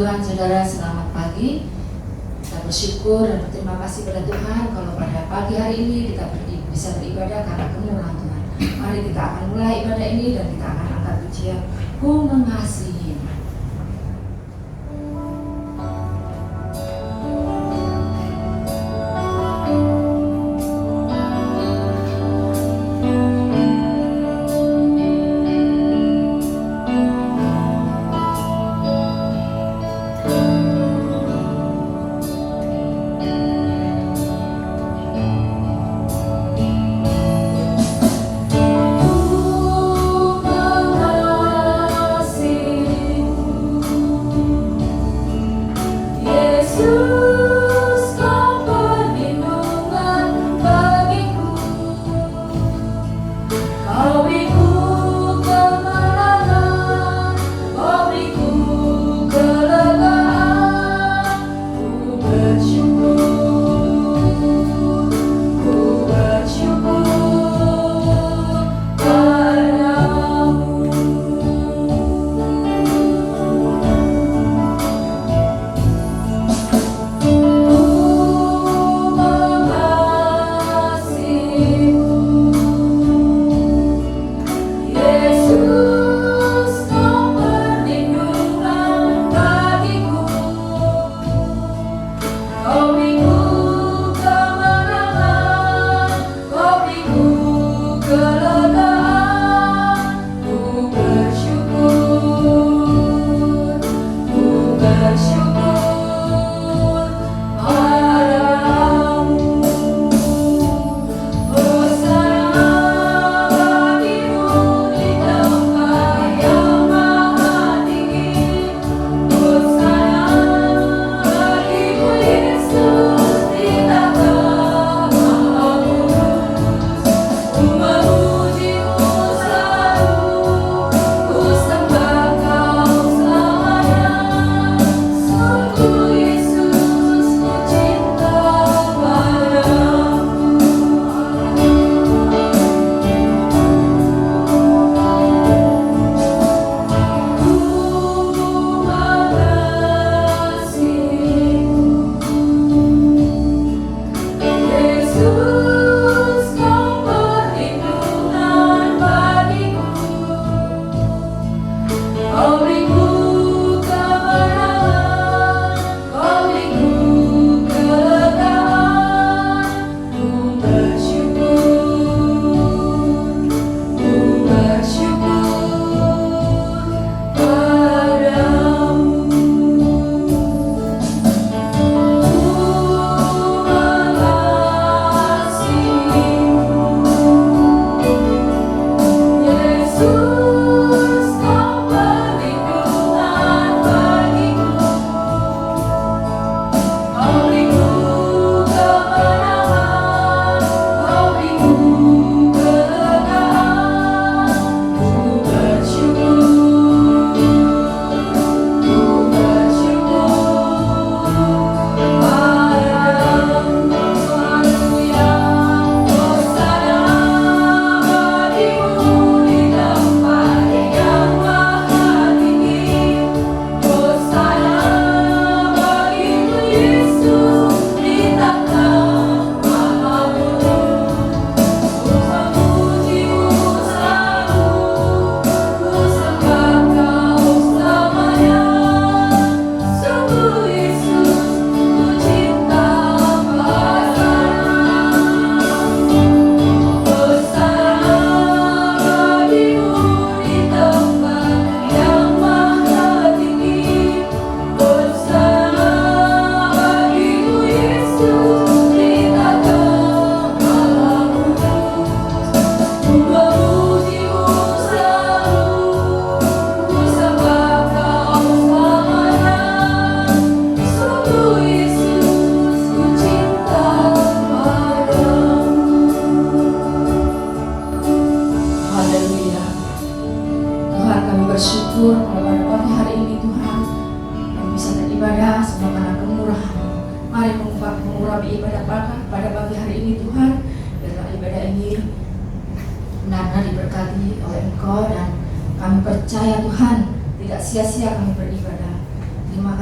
Tuhan, saudara, selamat pagi. Kita bersyukur dan berterima kasih pada Tuhan kalau pada pagi hari ini kita bisa beribadah karena kemurahan Tuhan. Mari kita akan mulai ibadah ini dan kita akan angkat pujian Ku Mengasihi.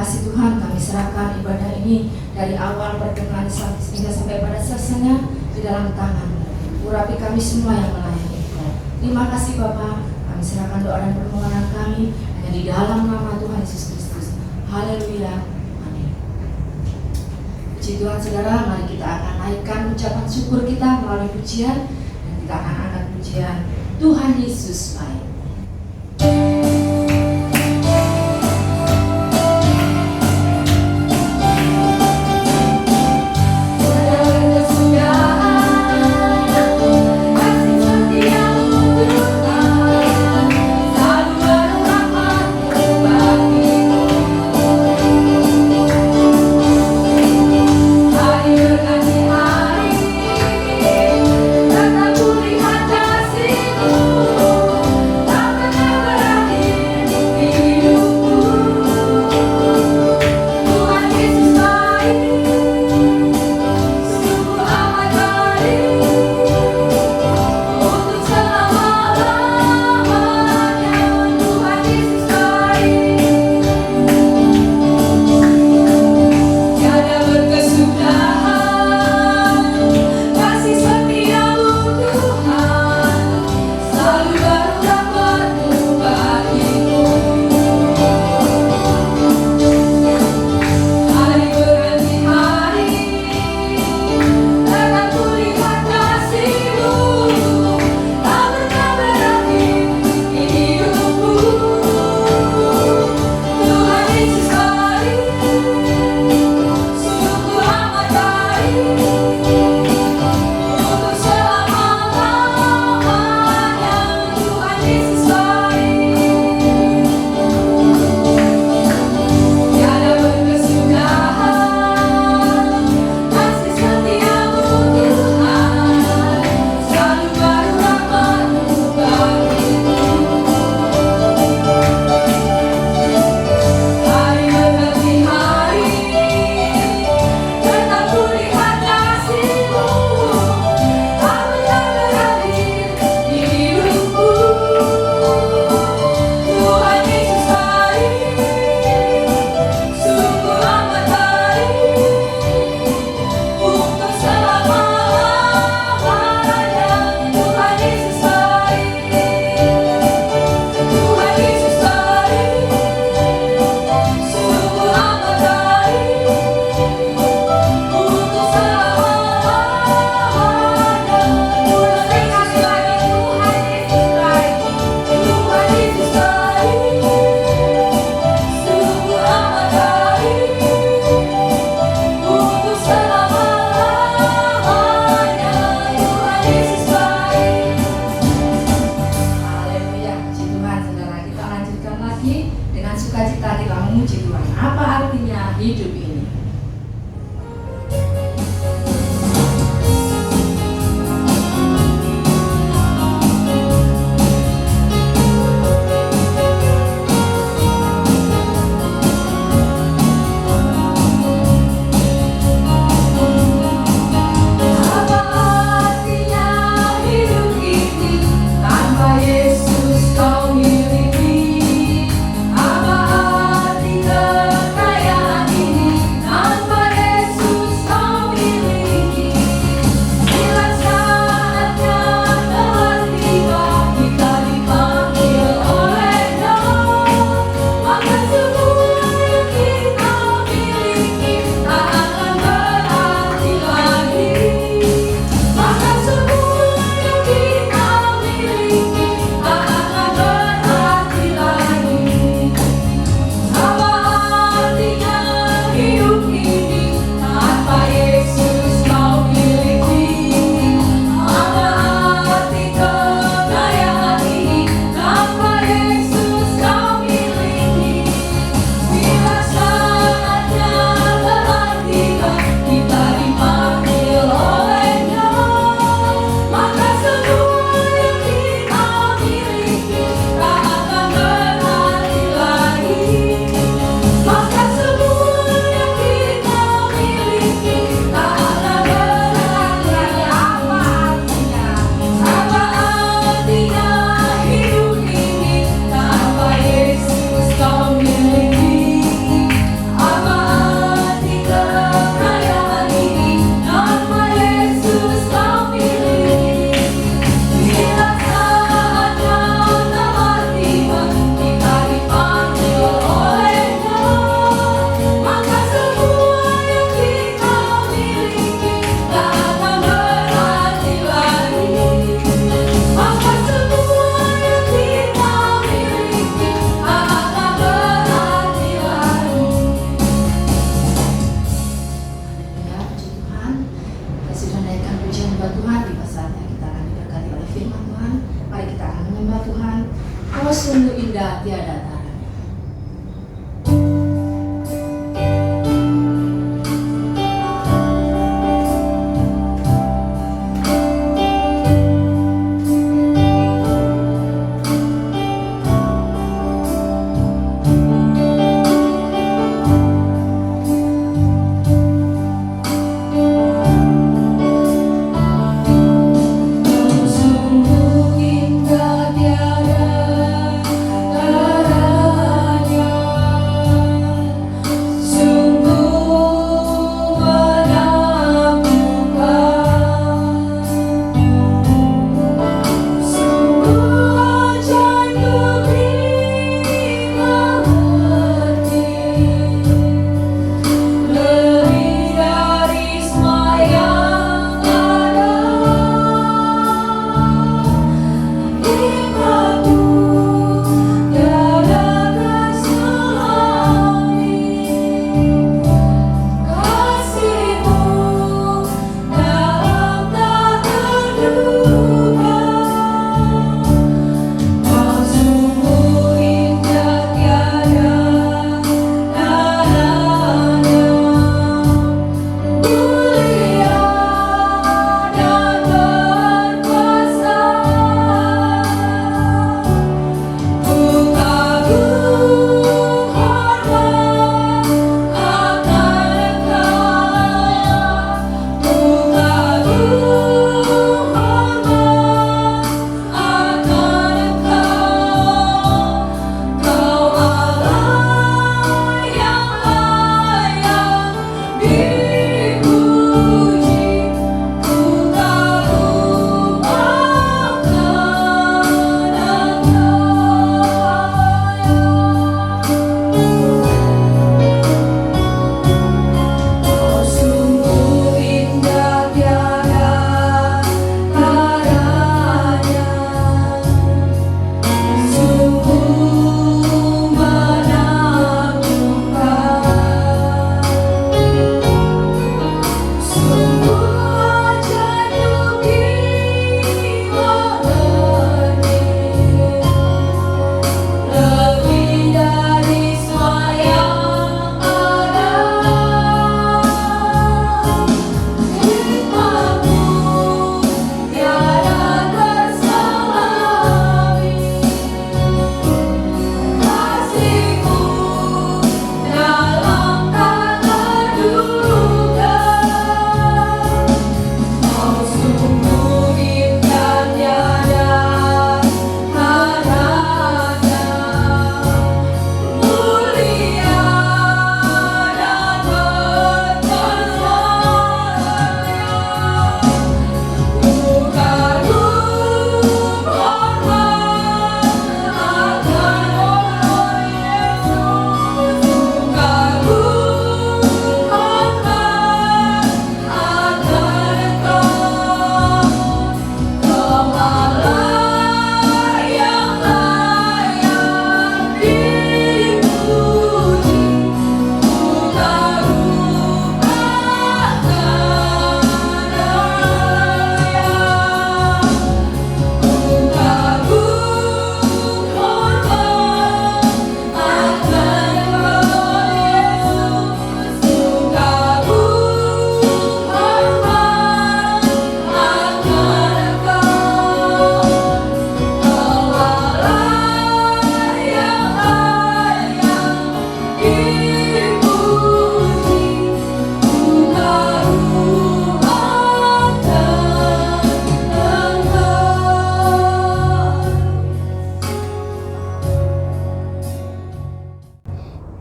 kasih Tuhan, kami serahkan ibadah ini dari awal pertengahan hingga sampai pada selesainya di dalam tangan-Mu. Urapi kami semua yang melayani Engkau. Terima kasih Bapa, kami serahkan doa dan permohonan kami hanya di dalam nama Tuhan Yesus Kristus. Haleluya. Amin. Puji Tuhan saudara, mari kita akan naikkan ucapan syukur kita melalui pujian, dan kita akan angkat pujian Tuhan Yesus baik. Apa arti kekayaan ini?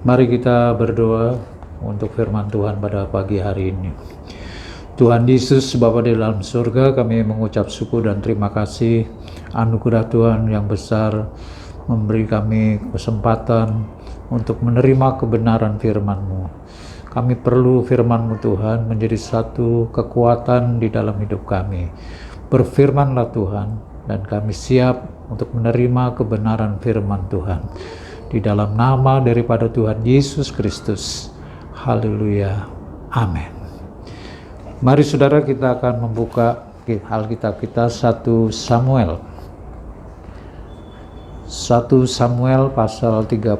Mari kita berdoa untuk firman Tuhan pada pagi hari ini. Tuhan Yesus, Bapa di dalam surga, kami mengucap syukur dan terima kasih anugerah Tuhan yang besar memberi kami kesempatan untuk menerima kebenaran firman-Mu. Kami perlu firman-Mu Tuhan menjadi satu kekuatan di dalam hidup kami. Berfirmanlah Tuhan, dan kami siap untuk menerima kebenaran firman Tuhan. Di dalam nama daripada Tuhan Yesus Kristus. Haleluya. Amin. Mari saudara, kita akan membuka Alkitab kita 1 Samuel. 1 Samuel pasal 30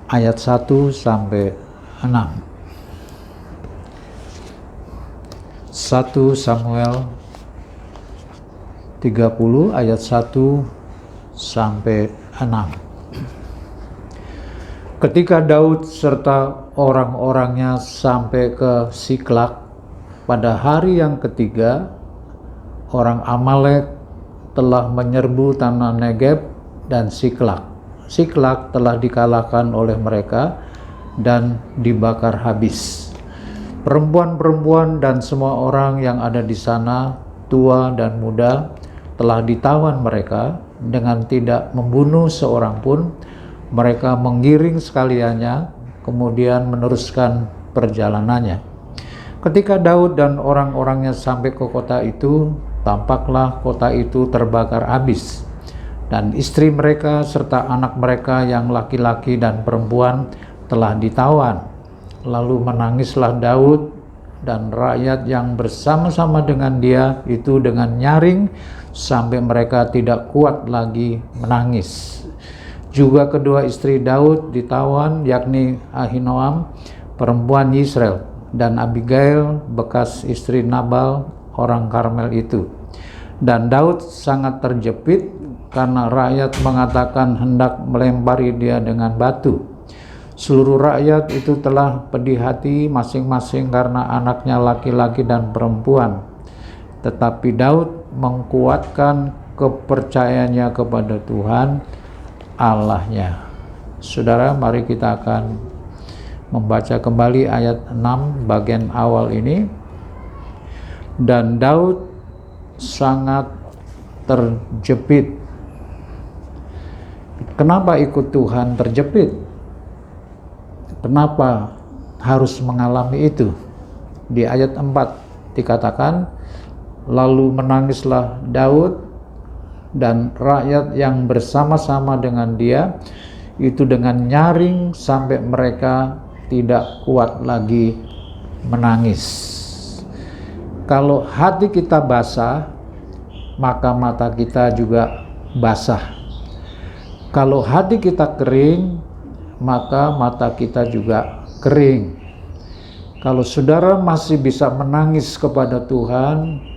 ayat 1 sampai 6. 1 Samuel 30 ayat 1 sampai 6. Ketika Daud serta orang-orangnya sampai ke Siklak pada hari yang ketiga, orang Amalek telah menyerbu tanah Negeb dan Siklak. Siklak telah dikalahkan oleh mereka dan dibakar habis. Perempuan-perempuan dan semua orang yang ada di sana, tua dan muda, telah ditawan mereka dengan tidak membunuh seorang pun. Mereka menggiring sekaliannya, kemudian meneruskan perjalanannya. Ketika Daud dan orang-orangnya sampai ke kota itu, tampaklah kota itu terbakar habis, dan istri mereka serta anak mereka yang laki-laki dan perempuan telah ditawan. Lalu menangislah Daud dan rakyat yang bersama-sama dengan dia itu dengan nyaring, sampai mereka tidak kuat lagi menangis. Juga kedua istri Daud ditawan, yakni Ahinoam, perempuan Yisrael, dan Abigail, bekas istri Nabal, orang Karmel itu. Dan Daud sangat terjepit karena rakyat mengatakan hendak melempari dia dengan batu. Seluruh rakyat itu telah pedih hati masing-masing karena anaknya laki-laki dan perempuan. Tetapi Daud mengkuatkan kepercayaannya kepada Tuhan Allahnya. Saudara, mari kita akan membaca kembali ayat 6 bagian awal ini. Dan Daud sangat terjepit. Kenapa ikut Tuhan terjepit? Kenapa harus mengalami itu? Di ayat 4 dikatakan, lalu menangislah Daud dan rakyat yang bersama-sama dengan dia itu dengan nyaring sampai mereka tidak kuat lagi menangis. Kalau hati kita basah, maka mata kita juga basah. Kalau hati kita kering, maka mata kita juga kering. Kalau saudara masih bisa menangis kepada Tuhan,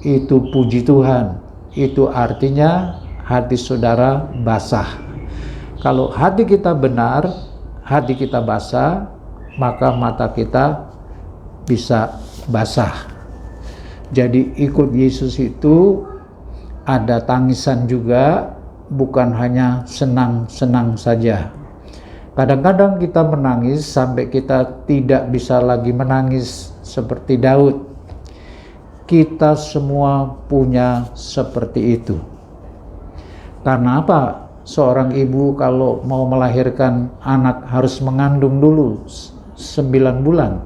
itu puji Tuhan. Itu artinya hati saudara basah. Kalau hati kita benar, hati kita basah, maka mata kita bisa basah. Jadi ikut Yesus itu ada tangisan juga, bukan hanya senang-senang saja. Kadang-kadang kita menangis sampai kita tidak bisa lagi menangis seperti Daud. Kita semua punya seperti itu. Karena apa? Seorang ibu kalau mau melahirkan anak harus mengandung dulu 9 bulan.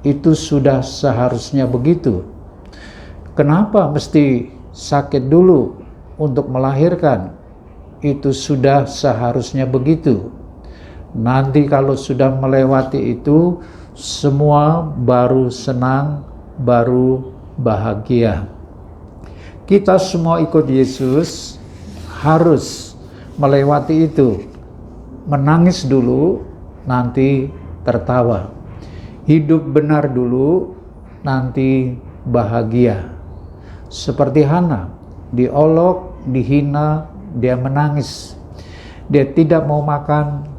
Itu sudah seharusnya begitu. Kenapa mesti sakit dulu untuk melahirkan? Itu sudah seharusnya begitu. Nanti kalau sudah melewati itu, semua baru senang, baru bahagia. Kita semua ikut Yesus harus melewati itu. Menangis dulu, nanti tertawa. Hidup benar dulu, nanti bahagia. Seperti Hana, diolok, dihina, dia menangis. Dia tidak mau makan,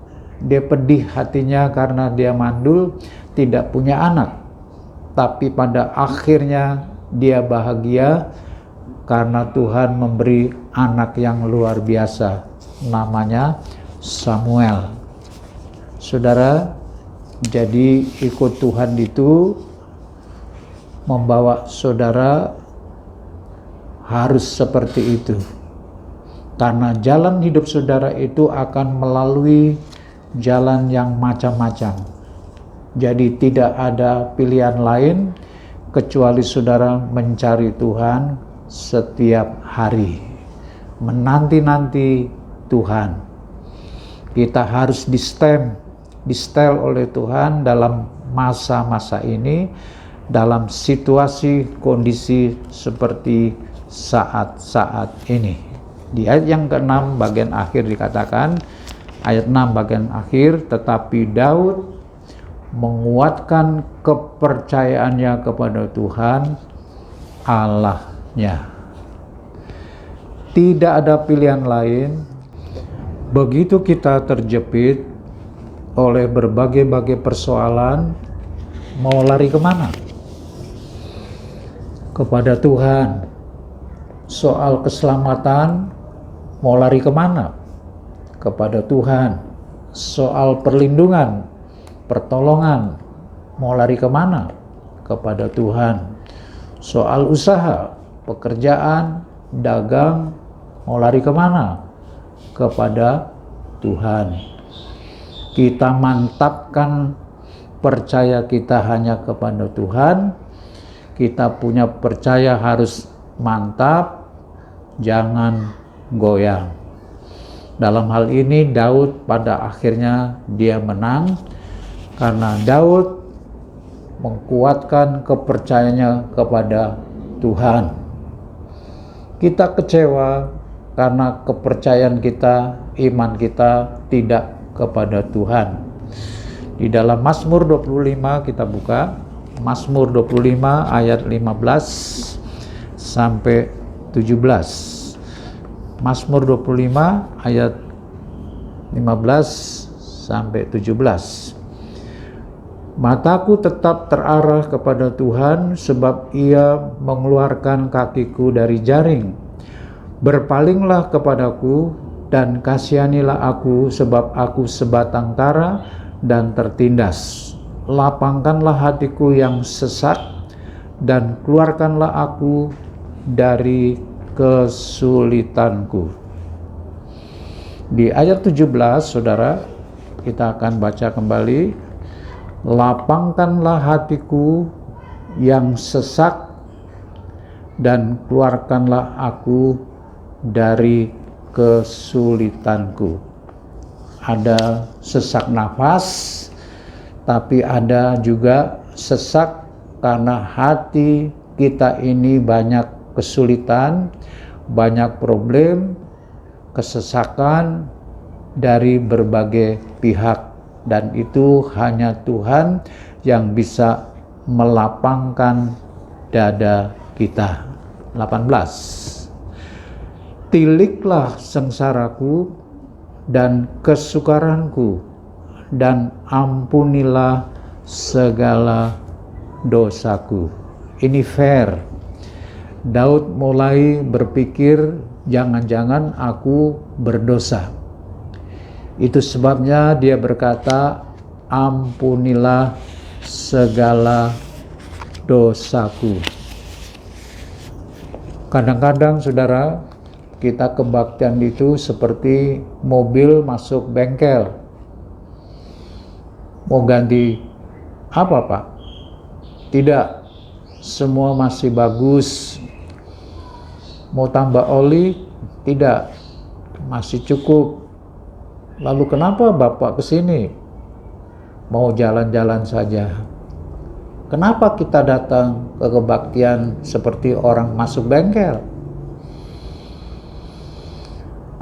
dia pedih hatinya karena dia mandul, tidak punya anak. Tapi pada akhirnya dia bahagia karena Tuhan memberi anak yang luar biasa, namanya Samuel. Saudara, jadi ikut Tuhan itu membawa saudara harus seperti itu. Karena jalan hidup saudara itu akan melalui jalan yang macam-macam. Jadi tidak ada pilihan lain kecuali saudara mencari Tuhan setiap hari. Menanti-nanti Tuhan. Kita harus di-stel oleh Tuhan dalam masa-masa ini, dalam situasi kondisi seperti saat-saat ini. Di ayat yang ke-6 bagian akhir dikatakan, ayat 6 bagian akhir, tetapi Daud menguatkan kepercayaannya kepada Tuhan Allahnya. Tidak ada pilihan lain. Begitu kita terjepit oleh berbagai-bagai persoalan, mau lari kemana? Kepada Tuhan. Soal keselamatan, mau lari kemana? Kepada Tuhan. Soal perlindungan, pertolongan, mau lari kemana? Kepada Tuhan. Soal usaha, pekerjaan, dagang, mau lari kemana? Kepada Tuhan. Kita mantapkan percaya kita hanya kepada Tuhan. Kita punya percaya harus mantap, jangan goyang. Dalam hal ini Daud pada akhirnya dia menang karena Daud mengkuatkan kepercayaannya kepada Tuhan. Kita kecewa karena kepercayaan kita, iman kita tidak kepada Tuhan. Di dalam Mazmur 25 kita buka, Mazmur 25 ayat 15 sampai 17. Mazmur 25 ayat 15 sampai 17. Mataku tetap terarah kepada Tuhan, sebab Ia mengeluarkan kakiku dari jaring. Berpalinglah kepadaku dan kasihanilah aku, sebab aku sebatang kara dan tertindas. Lapangkanlah hatiku yang sesak dan keluarkanlah aku dari kesulitanku. Di ayat 17, saudara, kita akan baca kembali. Lapangkanlah hatiku yang sesak dan keluarkanlah aku dari kesulitanku. Ada sesak nafas, tapi ada juga sesak karena hati kita ini banyak kesulitan, banyak problem, kesesakan dari berbagai pihak, dan itu hanya Tuhan yang bisa melapangkan dada kita. 18. Tiliklah sengsaraku dan kesukaranku, dan ampunilah segala dosaku. Ini fair. Daud mulai berpikir, jangan-jangan aku berdosa. Itu sebabnya dia berkata, ampunilah segala dosaku. Kadang-kadang saudara, kita kebaktian itu seperti mobil masuk bengkel. Mau ganti apa, Pak? Tidak, semua masih bagus. Mau tambah oli? Tidak, masih cukup. Lalu kenapa Bapak kesini? Mau jalan-jalan saja. Kenapa kita datang ke kebaktian seperti orang masuk bengkel?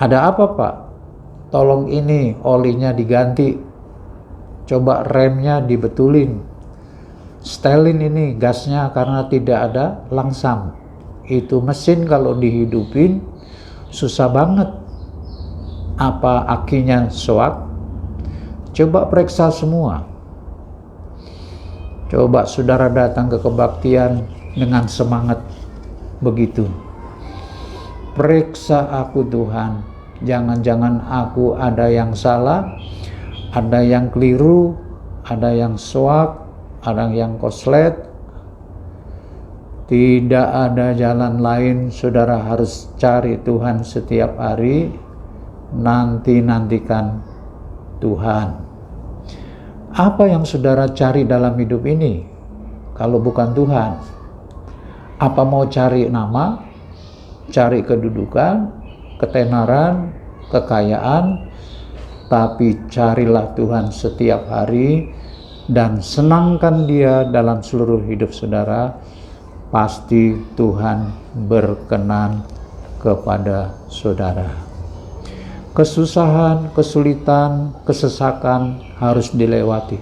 Ada apa, Pak? Tolong ini olinya diganti. Coba remnya dibetulin. Setelin ini gasnya karena tidak ada langsam. Itu mesin kalau dihidupin susah banget. Apa akinya soak? Coba periksa semua. Coba saudara datang ke kebaktian dengan semangat begitu. Periksa aku Tuhan, jangan-jangan aku ada yang salah, Ada yang keliru, ada yang swak, ada yang koslet. Tidak ada jalan lain, saudara harus cari Tuhan setiap hari, nantikan Tuhan. Apa yang saudara cari dalam hidup ini kalau bukan Tuhan? Apa mau cari nama, cari kedudukan, ketenaran, kekayaan? Tapi carilah Tuhan setiap hari dan senangkan Dia dalam seluruh hidup saudara. Pasti Tuhan berkenan kepada saudara. Kesusahan, kesulitan, kesesakan harus dilewati.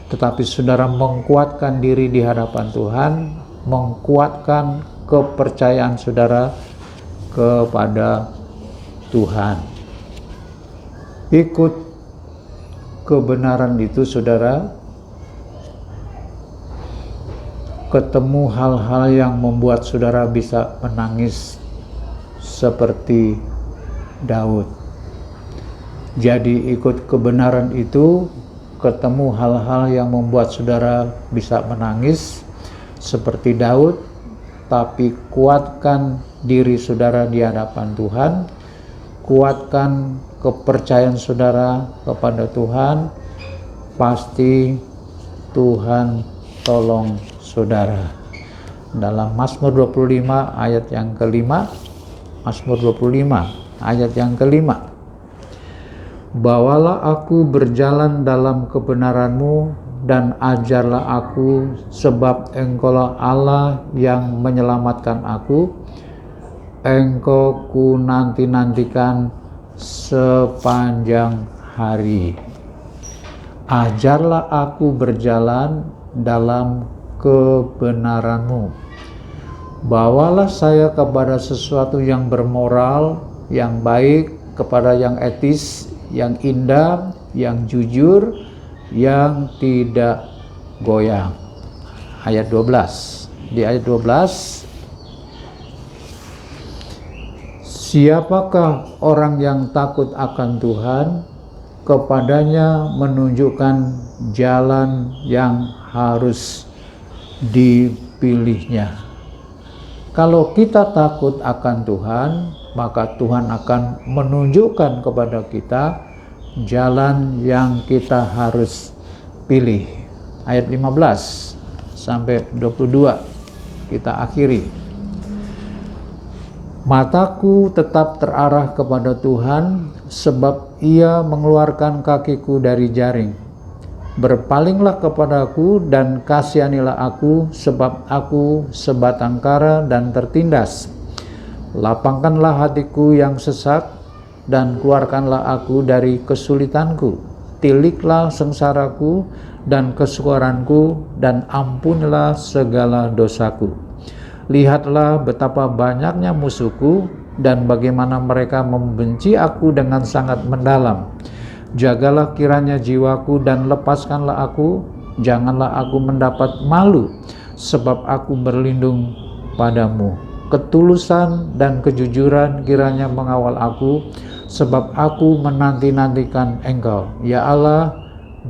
Tetapi saudara menguatkan diri di hadapan Tuhan, menguatkan kepercayaan saudara kepada Tuhan. Ikut kebenaran itu saudara, ketemu hal-hal yang membuat saudara bisa menangis seperti Daud. Jadi ikut kebenaran itu, ketemu hal-hal yang membuat saudara bisa menangis seperti Daud, tapi kuatkan diri saudara di hadapan Tuhan, kuatkan kepercayaan saudara kepada Tuhan, pasti Tuhan tolong saudara. Dalam Mazmur 25 ayat yang kelima, Mazmur 25 ayat yang kelima, bawalah aku berjalan dalam kebenaran-Mu dan ajarlah aku, sebab Engkaulah Allah yang menyelamatkan aku. Engkau ku nanti-nantikan sepanjang hari. Ajarlah aku berjalan dalam kebenaran-Mu. Bawalah saya kepada sesuatu yang bermoral, yang baik, kepada yang etis, yang indah, yang jujur, yang tidak goyang. Ayat 12. Di ayat 12, siapakah orang yang takut akan Tuhan? Kepadanya menunjukkan jalan yang harus dipilihnya. Kalau kita takut akan Tuhan, maka Tuhan akan menunjukkan kepada kita jalan yang kita harus pilih. Ayat 15 sampai 22 kita akhiri. Mataku tetap terarah kepada Tuhan, sebab Ia mengeluarkan kakiku dari jaring. Berpalinglah kepadaku dan kasihanilah aku, sebab aku sebatang kara dan tertindas. Lapangkanlah hatiku yang sesak, dan keluarkanlah aku dari kesulitanku. Tiliklah sengsaraku dan kesukaranku, dan ampunilah segala dosaku. Lihatlah betapa banyaknya musuhku, dan bagaimana mereka membenci aku dengan sangat mendalam. Jagalah kiranya jiwaku dan lepaskanlah aku, janganlah aku mendapat malu, sebab aku berlindung padamu. Ketulusan dan kejujuran kiranya mengawal aku, sebab aku menanti-nantikan Engkau. Ya Allah,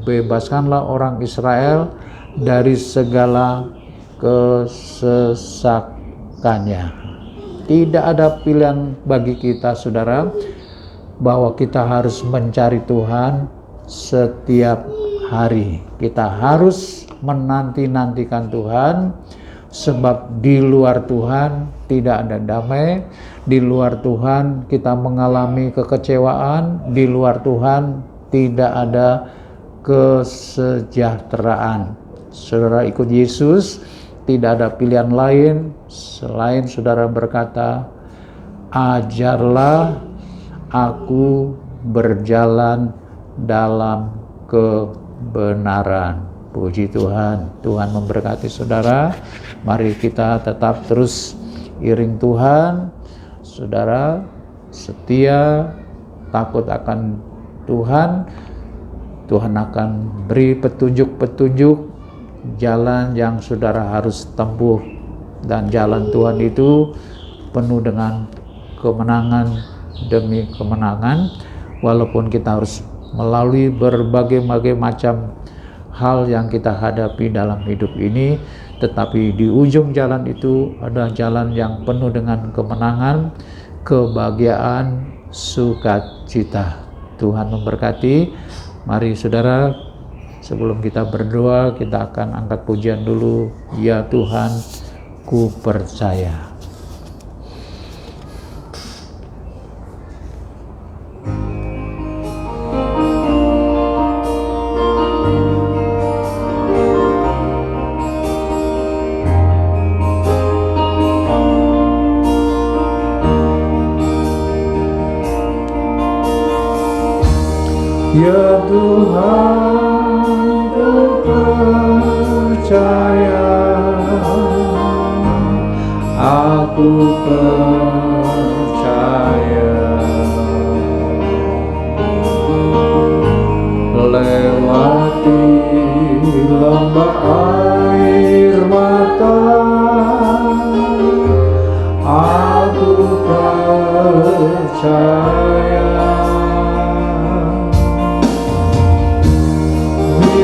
bebaskanlah orang Israel dari segala kesesakannya. Tidak ada pilihan bagi kita, saudara, bahwa kita harus mencari Tuhan setiap hari. Kita harus menanti-nantikan Tuhan, sebab di luar Tuhan tidak ada damai. Di luar Tuhan kita mengalami kekecewaan. Di luar Tuhan tidak ada kesejahteraan. Saudara ikut Yesus, tidak ada pilihan lain selain saudara berkata, ajarlah aku berjalan dalam kebenaran. Puji Tuhan. Tuhan memberkati saudara. Mari kita tetap terus iring Tuhan. Saudara setia, takut akan Tuhan. Tuhan akan beri petunjuk-petunjuk jalan yang saudara harus tempuh, dan jalan Tuhan itu penuh dengan kemenangan demi kemenangan. Walaupun kita harus melalui berbagai macam hal yang kita hadapi dalam hidup ini, tetapi di ujung jalan itu ada jalan yang penuh dengan kemenangan, kebahagiaan, sukacita. Tuhan memberkati. Mari saudara, sebelum kita berdoa, kita akan angkat pujian dulu. Ya Tuhan, ku percaya. Ya Tuhan, ku percaya, aku percaya, lewati lembah air mata, aku percaya.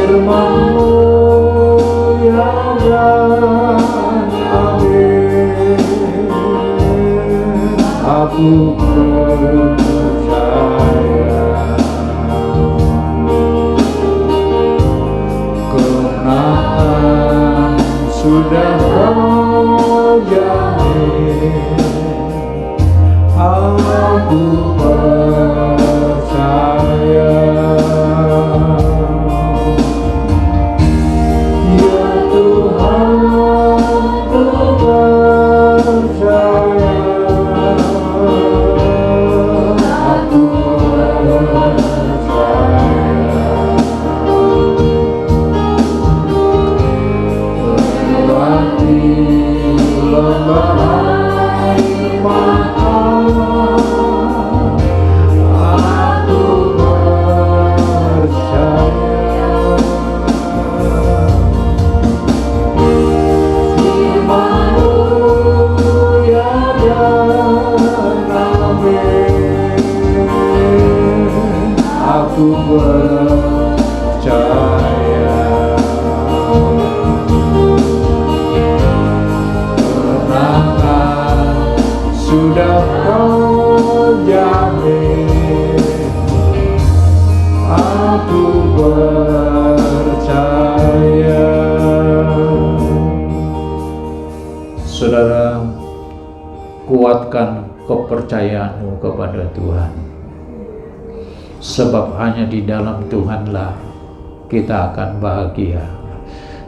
Firman-Mu ya dan amin, aku percaya. Kemenangan sudah Kau jamin, aku percaya. Aku percaya. Kemenangan sudah Kau jamin, aku percaya. Saudara, kuatkan kepercayaanmu kepada Tuhan. Sebab hanya di dalam Tuhanlah kita akan bahagia.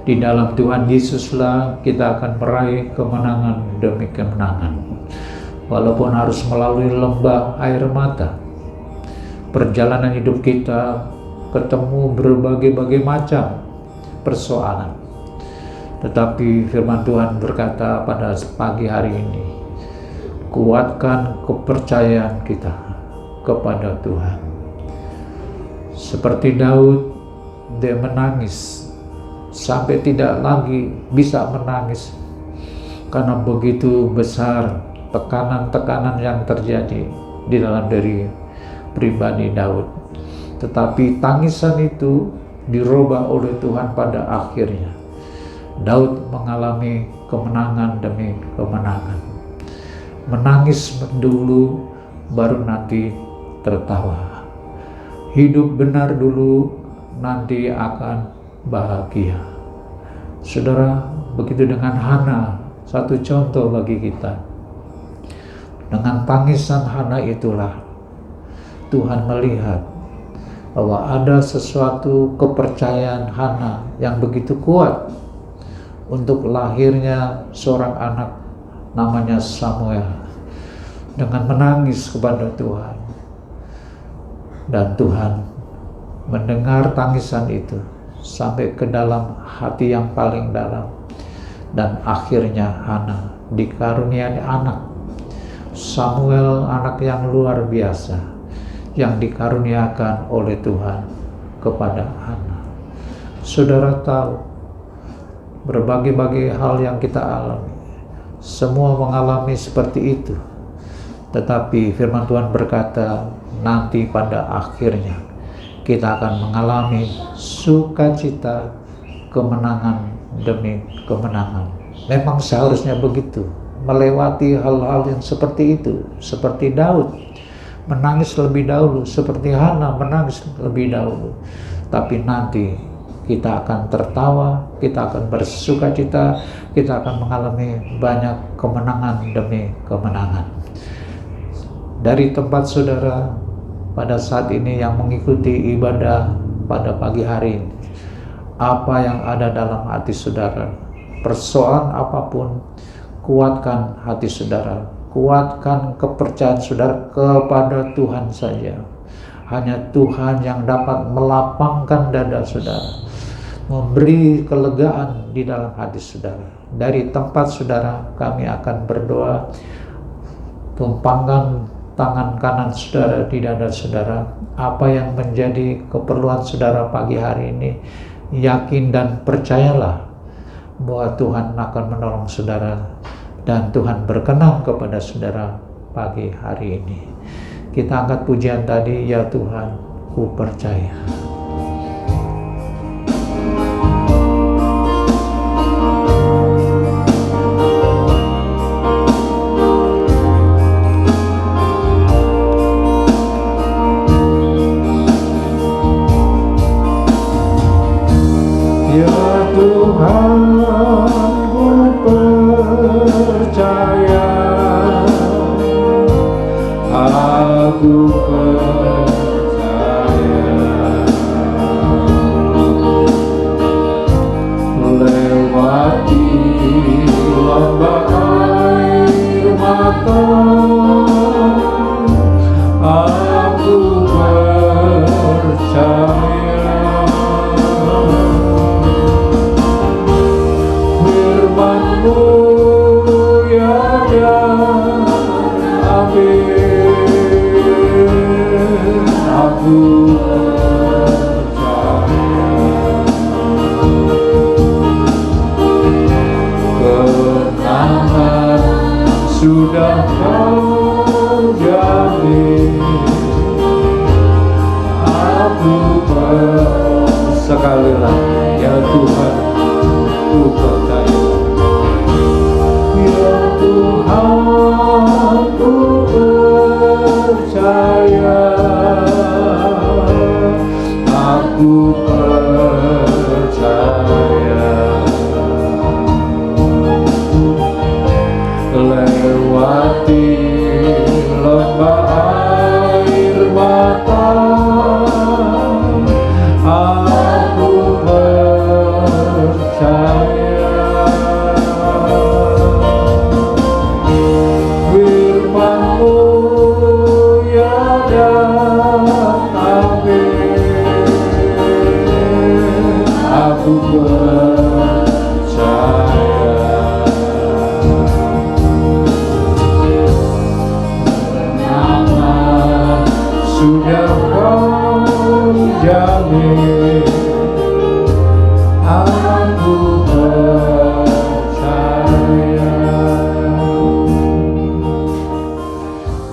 Di dalam Tuhan Yesuslah kita akan meraih kemenangan demi kemenangan. Walaupun harus melalui lembah air mata, perjalanan hidup kita ketemu berbagai macam persoalan. Tetapi firman Tuhan berkata pada pagi hari ini, kuatkan kepercayaan kita kepada Tuhan. Seperti Daud, dia menangis sampai tidak lagi bisa menangis karena begitu besar tekanan-tekanan yang terjadi di dalam diri pribadi Daud. Tetapi tangisan itu dirubah oleh Tuhan pada akhirnya. Daud mengalami kemenangan demi kemenangan. Menangis dulu, baru nanti tertawa. Hidup benar dulu, nanti akan bahagia. Saudara, begitu dengan Hana, satu contoh bagi kita. Dengan tangisan Hana itulah Tuhan melihat bahwa ada sesuatu kepercayaan Hana yang begitu kuat untuk lahirnya seorang anak namanya Samuel. Dengan menangis kepada Tuhan, dan Tuhan mendengar tangisan itu sampai ke dalam hati yang paling dalam, dan akhirnya Hana dikaruniai anak. Samuel anak yang luar biasa yang dikaruniakan oleh Tuhan kepada Hana. Saudara tahu, berbagai hal yang kita alami, semua mengalami seperti itu. Tetapi firman Tuhan berkata, nanti pada akhirnya kita akan mengalami sukacita, kemenangan demi kemenangan. Memang seharusnya begitu, melewati hal-hal yang seperti itu, seperti Daud menangis lebih dahulu, seperti Hana menangis lebih dahulu. Tapi nanti kita akan tertawa, kita akan bersukacita, kita akan mengalami banyak kemenangan demi kemenangan. Dari tempat saudara pada saat ini yang mengikuti ibadah pada pagi hari ini, apa yang ada dalam hati saudara, persoalan apapun, kuatkan hati saudara, kuatkan kepercayaan saudara kepada Tuhan saja. Hanya Tuhan yang dapat melapangkan dada saudara, memberi kelegaan di dalam hati saudara. Dari tempat saudara kami akan berdoa, tumpangkan tangan kanan saudara di dada saudara. Apa yang menjadi keperluan saudara pagi hari ini, yakin dan percayalah bahwa Tuhan akan menolong saudara dan Tuhan berkenan kepada saudara pagi hari ini. Kita angkat pujian tadi, ya Tuhan, ku percaya. Ya Tuhan, ku percaya, aku percaya, lewati lembah air mata, aku percaya. Firman-Mu ya dan amin, aku percaya. Kemenangan sudah Kau jamin, aku percaya. Sekali lagi, ya Tuhan, ku percaya. Ya Tuhan, ku percaya, aku percaya. Lewati lembah air mata, aku percaya. Firman-Mu ya dan amin, aku percaya. Kemenangan sudah Kau jamin, aku percaya.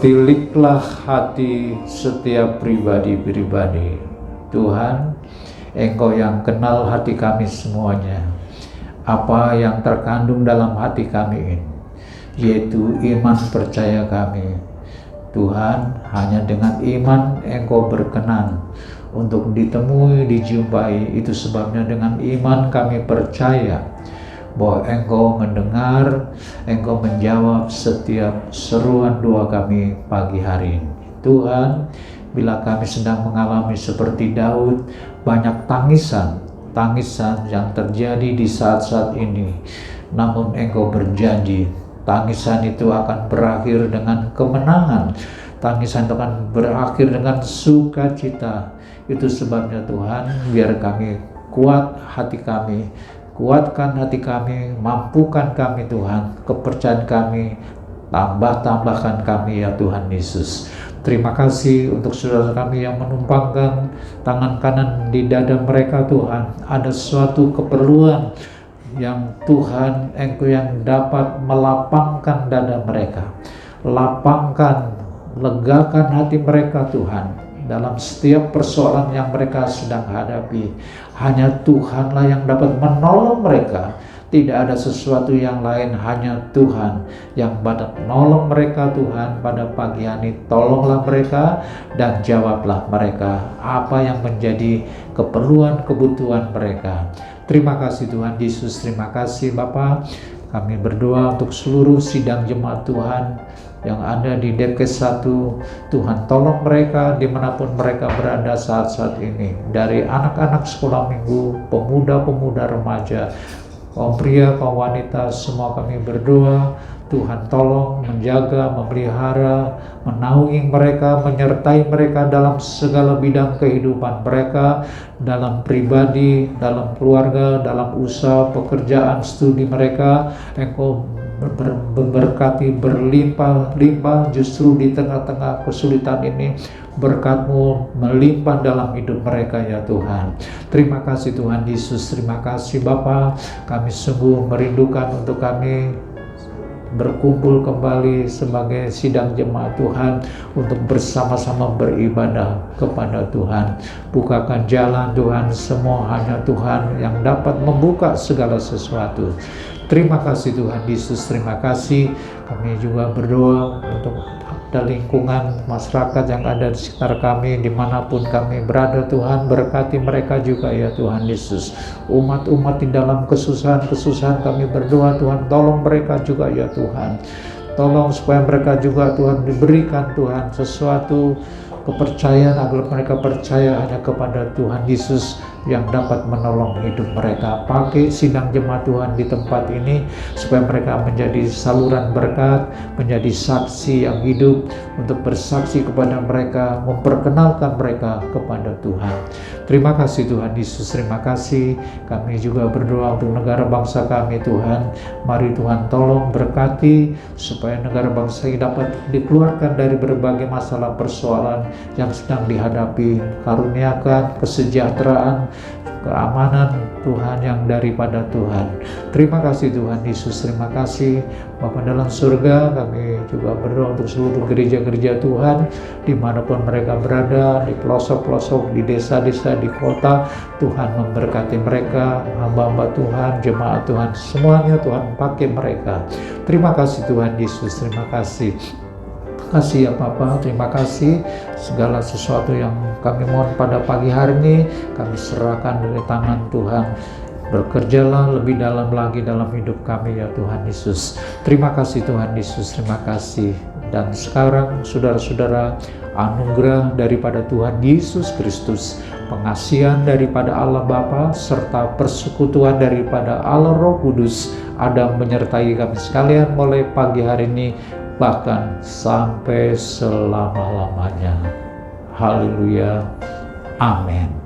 Tiliklah hati setiap pribadi-pribadi. Tuhan, Engkau yang kenal hati kami semuanya. Apa yang terkandung dalam hati kami ini, yaitu iman percaya kami. Tuhan, hanya dengan iman Engkau berkenan untuk ditemui, dijumpai. Itu sebabnya dengan iman kami percaya bahwa Engkau mendengar, Engkau menjawab setiap seruan doa kami pagi hari ini. Tuhan, bila kami sedang mengalami seperti Daud, banyak tangisan yang terjadi di saat-saat ini, namun Engkau berjanji tangisan itu akan berakhir dengan kemenangan, tangisan itu akan berakhir dengan sukacita. Itu sebabnya Tuhan, biar kami kuat hati kami, kuatkan hati kami, mampukan kami Tuhan, kepercayaan kami, tambahkan kami ya Tuhan Yesus. Terima kasih untuk saudara kami yang menumpangkan tangan kanan di dada mereka Tuhan. Ada suatu keperluan yang Tuhan, Engkau yang dapat melapangkan dada mereka. Lapangkan, legakan hati mereka Tuhan. dalam setiap persoalan yang mereka sedang hadapi. Hanya Tuhanlah yang dapat menolong mereka. Tidak ada sesuatu yang lain, hanya Tuhan yang dapat menolong mereka. Tuhan, pada pagi hari tolonglah mereka dan jawablah mereka apa yang menjadi keperluan kebutuhan mereka. Terima kasih Tuhan Yesus, terima kasih Bapa. Kami berdoa untuk seluruh sidang jemaat Tuhan yang ada di Depkes 1. Tuhan tolong mereka dimanapun mereka berada saat-saat ini. Dari anak-anak sekolah minggu, pemuda-pemuda remaja, kaum pria, kaum wanita, semua kami berdoa Tuhan tolong menjaga, memelihara, menaungi mereka, menyertai mereka dalam segala bidang kehidupan mereka, dalam pribadi, dalam keluarga, dalam usaha, pekerjaan, studi mereka. Engkau berkati berlimpah-limpah justru di tengah-tengah kesulitan ini. Berkat-Mu melimpah dalam hidup mereka ya Tuhan. Terima kasih Tuhan Yesus, terima kasih Bapa. Kami sungguh merindukan untuk kami berkumpul kembali sebagai sidang jemaat Tuhan untuk bersama-sama beribadah kepada Tuhan. Bukakan jalan Tuhan, semua hanya Tuhan yang dapat membuka segala sesuatu. Terima kasih Tuhan Yesus, terima kasih. Kami juga berdoa untuk ada lingkungan masyarakat yang ada di sekitar kami, dimanapun kami berada Tuhan, berkati mereka juga ya Tuhan Yesus. Umat-umat di dalam kesusahan-kesusahan kami berdoa Tuhan, tolong mereka juga ya Tuhan. Tolong supaya mereka juga Tuhan diberikan Tuhan sesuatu kepercayaan agar mereka percaya hanya kepada Tuhan Yesus yang dapat menolong hidup mereka. Pakai sidang jemaat Tuhan di tempat ini supaya mereka menjadi saluran berkat, menjadi saksi yang hidup untuk bersaksi kepada mereka, memperkenalkan mereka kepada Tuhan. Terima kasih Tuhan Yesus, terima kasih. Kami juga berdoa untuk negara bangsa kami Tuhan. Mari Tuhan tolong berkati supaya negara bangsa ini dapat dikeluarkan dari berbagai masalah persoalan yang sedang dihadapi. Karuniakan kesejahteraan, keamanan Tuhan yang daripada Tuhan. Terima kasih Tuhan Yesus, terima kasih Bapa dalam surga. Kami juga berdoa untuk seluruh gereja-gereja Tuhan dimanapun mereka berada, di pelosok-pelosok, di desa-desa, di kota. Tuhan memberkati mereka, hamba-hamba Tuhan, jemaat Tuhan, semuanya Tuhan pakai mereka. Terima kasih Tuhan Yesus, terima kasih. Kasih ya Bapa, terima kasih. Segala sesuatu yang kami mohon pada pagi hari ini kami serahkan dari tangan Tuhan. Bekerjalah lebih dalam lagi dalam hidup kami ya Tuhan Yesus. Terima kasih Tuhan Yesus, terima kasih. Dan sekarang saudara-saudara, anugerah daripada Tuhan Yesus Kristus, pengasihan daripada Allah Bapa, serta persekutuan daripada Allah Roh Kudus ada menyertai kami sekalian mulai pagi hari ini bahkan sampai selama-lamanya. Haleluya. Amin.